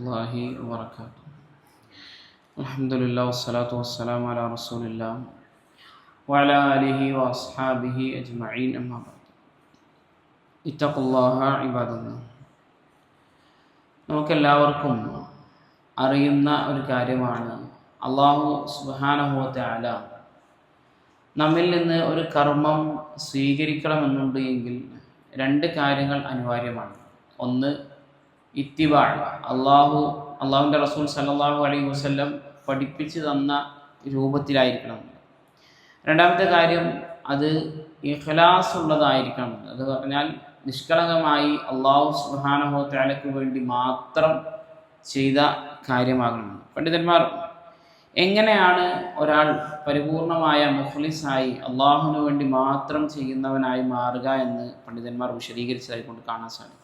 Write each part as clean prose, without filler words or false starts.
Allahi wabarakatuh. Alhamdulillah wassalatu wassalamu ala rasulillah wa ala alihi wa ashabihi ajma'in amma ba'd. ഇത്തഖുല്ലാഹ ഇബാദല്ലാഹ്. നമുക്കെല്ലാവർക്കും അറിയുന്ന ഒരു കാര്യമാണ്, അല്ലാഹു സുബ്ഹാനഹു വ തആല നമ്മിൽ നിന്ന് ഒരു കർമ്മം സ്വീകരിക്കണമെന്നുണ്ട് എങ്കിൽ രണ്ട് കാര്യങ്ങൾ അനിവാര്യമാണ്. ഒന്ന്, ഇത്തിബാ, അള്ളാഹുവിൻ്റെ റസൂൽ സല്ലല്ലാഹു അലൈഹി വസല്ലം പഠിപ്പിച്ചു തന്ന രൂപത്തിലായിരിക്കണം. രണ്ടാമത്തെ കാര്യം, അത് ഇഖ്ലാസ് ഉള്ളതായിരിക്കണം. അത് പറഞ്ഞാൽ നിഷ്കളങ്കമായി അള്ളാഹു സുബ്ഹാനഹു വ തആലയ്ക്ക് വേണ്ടി മാത്രം ചെയ്ത കാര്യമാകണം. പണ്ഡിതന്മാർ എങ്ങനെയാണ് ഒരാൾ പരിപൂർണമായ മുഖ്ലിസായി അള്ളാഹുവിന് വേണ്ടി മാത്രം ചെയ്യുന്നവനായി മാറുക എന്ന് പണ്ഡിതന്മാർ വിശദീകരിച്ചതായി കൊണ്ട് കാണാൻ സാധിക്കും.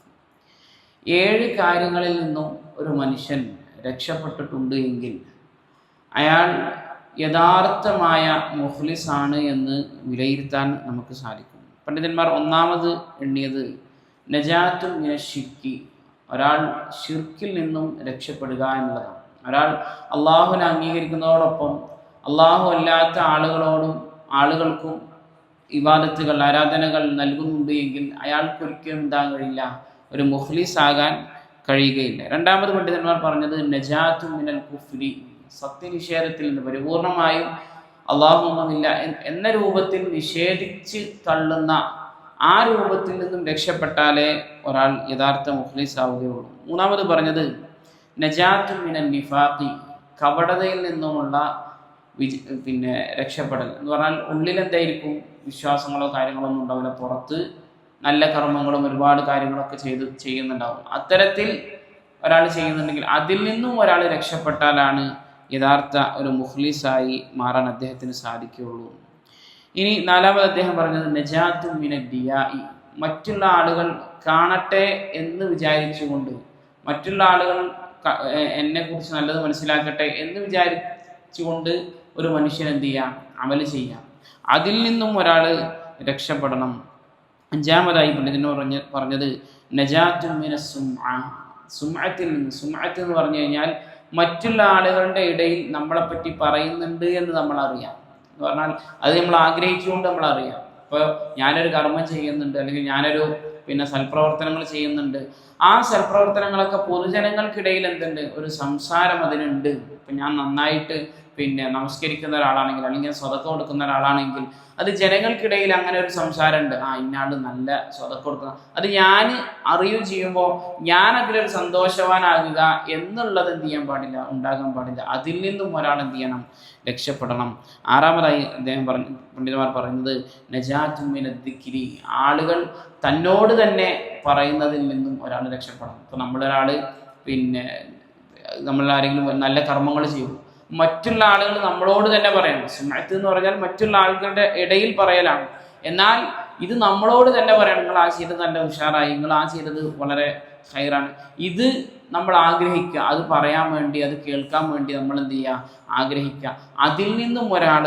7 കാര്യങ്ങളിൽ നിന്നും ഒരു മനുഷ്യൻ രക്ഷപ്പെട്ടിട്ടുണ്ട് എങ്കിൽ അയാൾ യഥാർത്ഥമായ മുഖ്ലിസാണ് എന്ന് വിലയിരുത്താൻ നമുക്ക് സാധിക്കും. പണ്ഡിതന്മാർ ഒന്നാമത് എണ്ണിയത് നജാത്തുൽ മിനശ്ശിർക്കി, ഒരാൾ ഷിർക്കിൽ നിന്നും രക്ഷപ്പെടുക എന്നുള്ളതാണ്. ഒരാൾ അള്ളാഹുവിനെ അംഗീകരിക്കുന്നതോടൊപ്പം അള്ളാഹു അല്ലാത്ത ആളുകൾക്കും ഇബാദത്തുകൾ, ആരാധനകൾ നൽകുന്നുണ്ട് എങ്കിൽ അയാൾക്കൊരിക്കലും എന്താകാൻ കഴിയില്ല, ഒരു മുഖ്ലിസ് ആകാൻ കഴിയുകയില്ല. രണ്ടാമത് പണ്ഡിതന്മാർ പറഞ്ഞത് നജാത്തു മിനൽ കുഫ്രി, സത്യനിഷേധത്തിൽ നിന്ന് പരിപൂർണമായും അള്ളാഹുവൊന്നുമില്ല എന്ന രൂപത്തിൽ നിഷേധിച്ച് തള്ളുന്ന ആ രൂപത്തിൽ നിന്നും രക്ഷപ്പെട്ടാലേ ഒരാൾ യഥാർത്ഥ മുഖ്ലിസ് ആവുകയുള്ളൂ. മൂന്നാമത് പറഞ്ഞത് നജാത്തു മിനൽ നിഫാഖി, കപടതയിൽ നിന്നുമുള്ള രക്ഷപ്പെടൽ എന്ന് പറഞ്ഞാൽ ഉള്ളിലെന്തായിരിക്കും, വിശ്വാസങ്ങളോ കാര്യങ്ങളോ ഒന്നും ഉണ്ടാവില്ല, പുറത്ത് നല്ല കർമ്മങ്ങളും ഒരുപാട് കാര്യങ്ങളൊക്കെ ചെയ്യുന്നുണ്ടാവും. അത്തരത്തിൽ ഒരാൾ ചെയ്യുന്നുണ്ടെങ്കിൽ അതിൽ നിന്നും ഒരാൾ രക്ഷപ്പെട്ടാലാണ് യഥാർത്ഥ ഒരു മുഖ്ലിസായി മാറാൻ അദ്ദേഹത്തിന് സാധിക്കുകയുള്ളൂ. ഇനി നാലാമത് അദ്ദേഹം പറഞ്ഞത് നജാത്തു മിനൽ ദിയാഇ, മറ്റുള്ള ആളുകൾ കാണട്ടെ എന്ന് വിചാരിച്ചുകൊണ്ട്, മറ്റുള്ള ആളുകൾ എന്നെക്കുറിച്ച് നല്ലത് മനസ്സിലാക്കട്ടെ എന്ന് വിചാരിച്ചുകൊണ്ട് ഒരു മനുഷ്യൻ എന്ത് ചെയ്യാം, അമല് ചെയ്യാം. അതിൽ നിന്നും ഒരാൾ രക്ഷപ്പെടണം. അഞ്ചാമതായി പണ്ഡിതന് പറഞ്ഞത് നജാത്തു മിനസ് സുംഅ, സുംഅത്തിൽ നിന്ന്. സുംഅത്ത് എന്ന് പറഞ്ഞു കഴിഞ്ഞാൽ മറ്റുള്ള ആളുകളുടെ ഇടയിൽ നമ്മളെപ്പറ്റി പറയുന്നുണ്ട് എന്ന് നമ്മൾ അറിയാം. എന്ന് പറഞ്ഞാൽ അത് നമ്മൾ ആഗ്രഹിച്ചുകൊണ്ട് നമ്മൾ അറിയാം. ഇപ്പോൾ ഞാനൊരു കർമ്മം ചെയ്യുന്നുണ്ട്, അല്ലെങ്കിൽ ഞാനൊരു സൽപ്രവർത്തനങ്ങൾ ചെയ്യുന്നുണ്ട്, ആ സൽപ്രവർത്തനങ്ങളൊക്കെ പൊതുജനങ്ങൾക്കിടയിൽ എന്തുണ്ട്, ഒരു സംസാരം അതിനുണ്ട്. ഇപ്പം ഞാൻ നന്നായിട്ട് നമസ്കരിക്കുന്ന ഒരാളാണെങ്കിൽ, അല്ലെങ്കിൽ സ്വതക്ക കൊടുക്കുന്ന ഒരാളാണെങ്കിൽ, അത് ജനങ്ങൾക്കിടയിൽ അങ്ങനെ ഒരു സംസാരമുണ്ട്, ഇന്നാൾ നല്ല സ്വതക്ക കൊടുക്കുന്ന, അത് ഞാൻ അറിയുകയും ചെയ്യുമ്പോൾ ഞാൻ അതിലൊരു സന്തോഷവാനാകുക എന്നുള്ളത് എന്ത് ചെയ്യാൻ പാടില്ല, ഉണ്ടാകാൻ പാടില്ല. അതിൽ നിന്നും ഒരാൾ എന്ത് ചെയ്യണം, രക്ഷപ്പെടണം. ആറാമതായി പണ്ഡിതന്മാർ പറയുന്നത് നജാത്തു മിനദ് ദിക്രി, ആളുകൾ തന്നോട് തന്നെ പറയുന്നതിൽ നിന്നും ഒരാൾ രക്ഷപ്പെടണം. ഇപ്പോൾ നമ്മളാരെങ്കിലും നല്ല കർമ്മങ്ങൾ ചെയ്യും, മറ്റുള്ള ആളുകൾ നമ്മളോട് തന്നെ പറയണം. സുന്നത്ത് എന്ന് പറഞ്ഞാൽ മറ്റുള്ള ആളുകളുടെ ഇടയിൽ പറയലാണ്. എന്നാൽ ഇത് നമ്മളോട് തന്നെ പറയണം, നിങ്ങൾ ആ ചെയ്തത് നല്ല ഉഷാറായി, നിങ്ങൾ ആ ചെയ്തത് വളരെ ഹൈറാണ്. ഇത് നമ്മൾ ആഗ്രഹിക്കുക, അത് പറയാൻ വേണ്ടി, അത് കേൾക്കാൻ വേണ്ടി നമ്മൾ എന്ത് ചെയ്യുക, ആഗ്രഹിക്കുക. അതിൽ നിന്നും ഒരാൾ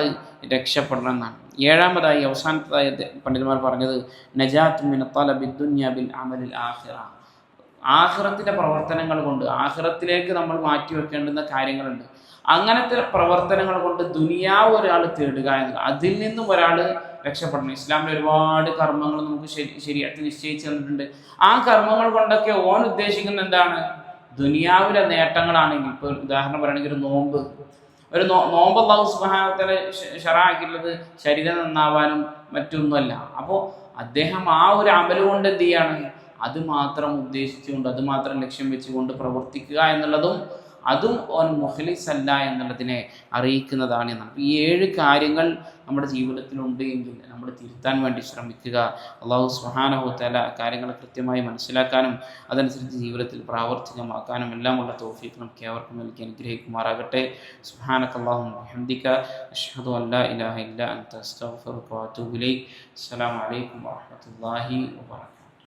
രക്ഷപ്പെടണം എന്നാണ്. ഏഴാമതായി അവസാനത്തതായി പണ്ഡിതന്മാർ പറഞ്ഞത് നജാത്തു മിന തലബി ദുനിയ ബിൽ അമലിൽ ആഖിറ, ആഖിറത്തിൻ്റെ പ്രവർത്തനങ്ങൾ കൊണ്ട്, ആഖിറത്തിലേക്ക് നമ്മൾ മാറ്റി വെക്കേണ്ടുന്ന കാര്യങ്ങളുണ്ട്, അങ്ങനത്തെ പ്രവർത്തനങ്ങൾ കൊണ്ട് ദുനിയാവ് ഒരാൾ തേടുക എന്നത്, അതിൽ നിന്നും ഒരാൾ രക്ഷപ്പെടണം. ഇസ്ലാമിൽ ഒരുപാട് കർമ്മങ്ങൾ നമുക്ക് ശരിയായിട്ട് നിശ്ചയിച്ച് തന്നിട്ടുണ്ട്. ആ കർമ്മങ്ങൾ കൊണ്ടൊക്കെ ഓൻ ഉദ്ദേശിക്കുന്ന എന്താണ്, ദുനിയാവിലെ നേട്ടങ്ങളാണെങ്കിൽ, ഇപ്പോൾ ഉദാഹരണം പറയുകയാണെങ്കിൽ ഒരു നോമ്പ് അല്ലാഹു സുബ്ഹാനഹു വ തആല ശറഅക്കിയിട്ടുള്ളത് ശരീരം നന്നാവാനും മറ്റൊന്നുമല്ല. അപ്പോൾ അദ്ദേഹം ആ ഒരു അമല് കൊണ്ട് എന്ത് ചെയ്യാണ്, അത് മാത്രം ഉദ്ദേശിച്ചുകൊണ്ട്, അത് മാത്രം ലക്ഷ്യം വെച്ചുകൊണ്ട് പ്രവർത്തിക്കുക എന്നുള്ളതും അതും ഓൻ മുഖ്ലിസ് അല്ല എന്നുള്ളതിനെ അറിയിക്കുന്നതാണ് എന്നാണ്. ഈ 7 കാര്യങ്ങൾ നമ്മുടെ ജീവിതത്തിലുണ്ട് എങ്കിൽ നമ്മൾ തിരുത്താൻ വേണ്ടി ശ്രമിക്കുക. അല്ലാഹു സുബ്ഹാനഹു വ തആല കാര്യങ്ങൾ കൃത്യമായി മനസ്സിലാക്കാനും അതനുസരിച്ച് ജീവിതത്തിൽ പ്രാവർത്തികമാക്കാനും എല്ലാമുള്ള തൗഫീഖ് നമുക്ക് ഏവർക്കും നൽകി അനുഗ്രഹിക്കുമാറാകട്ടെ. സുബ്ഹാനകല്ലാഹുമ്മ വബിഹംദിക അശ്ഹദു അൻ ലാ ഇലാഹ ഇല്ല അൻത അസ്തഗ്ഫിറുക വ അതൂബു ഇലൈക്. അസ്സലാമു അലൈക്കും വറഹ്മത്തുള്ളാഹി വബറകാതുഹു.